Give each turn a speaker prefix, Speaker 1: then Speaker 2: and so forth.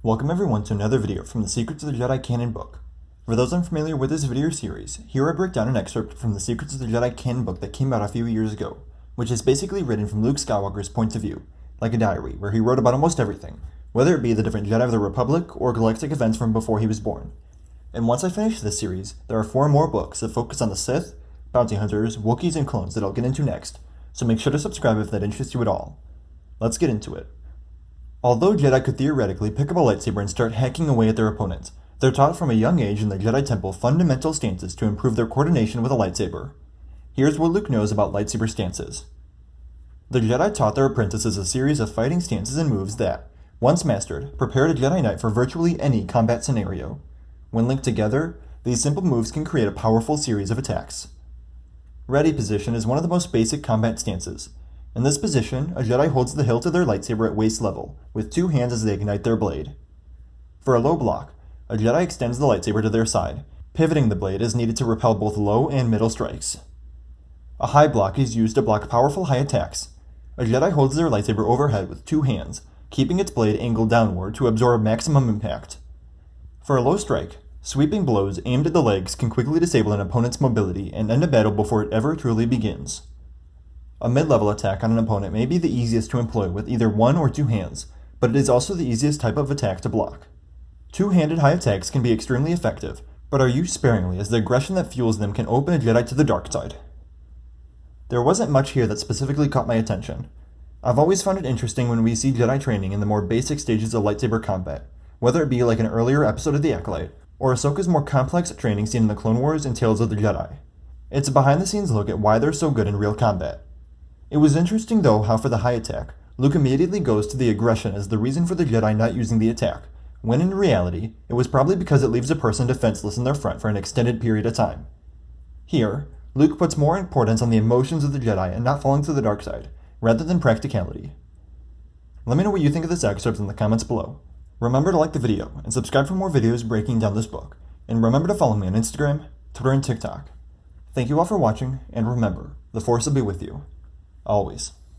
Speaker 1: Welcome everyone to another video from the Secrets of the Jedi canon book. For those unfamiliar with this video series, here I break down an excerpt from the Secrets of the Jedi canon book that came out a few years ago, which is basically written from Luke Skywalker's point of view, like a diary where he wrote about almost everything, whether it be the different Jedi of the Republic or galactic events from before he was born. And once I finish this series, there are 4 more books that focus on the Sith, bounty hunters, Wookiees, and clones that I'll get into next, so make sure to subscribe if that interests you at all. Let's get into it. Although Jedi could theoretically pick up a lightsaber and start hacking away at their opponents, they're taught from a young age in the Jedi Temple fundamental stances to improve their coordination with a lightsaber. Here's what Luke knows about lightsaber stances. The Jedi taught their apprentices a series of fighting stances and moves that, once mastered, prepared a Jedi Knight for virtually any combat scenario. When linked together, these simple moves can create a powerful series of attacks. Ready position is one of the most basic combat stances. In this position, a Jedi holds the hilt of their lightsaber at waist level, with 2 hands as they ignite their blade. For a low block, a Jedi extends the lightsaber to their side, pivoting the blade as needed to repel both low and middle strikes. A high block is used to block powerful high attacks. A Jedi holds their lightsaber overhead with 2 hands, keeping its blade angled downward to absorb maximum impact. For a low strike, sweeping blows aimed at the legs can quickly disable an opponent's mobility and end a battle before it ever truly begins. A mid-level attack on an opponent may be the easiest to employ with either 1 or 2 hands, but it is also the easiest type of attack to block. 2-handed high attacks can be extremely effective, but are used sparingly as the aggression that fuels them can open a Jedi to the dark side. There wasn't much here that specifically caught my attention. I've always found it interesting when we see Jedi training in the more basic stages of lightsaber combat, whether it be like an earlier episode of The Acolyte, or Ahsoka's more complex training seen in the Clone Wars and Tales of the Jedi. It's a behind-the-scenes look at why they're so good in real combat. It was interesting though how for the high attack, Luke immediately goes to the aggression as the reason for the Jedi not using the attack, when in reality, it was probably because it leaves a person defenseless in their front for an extended period of time. Here, Luke puts more importance on the emotions of the Jedi and not falling to the dark side, rather than practicality. Let me know what you think of this excerpt in the comments below. Remember to like the video and subscribe for more videos breaking down this book, and remember to follow me on Instagram, Twitter, and TikTok. Thank you all for watching, and remember, the Force will be with you. Always.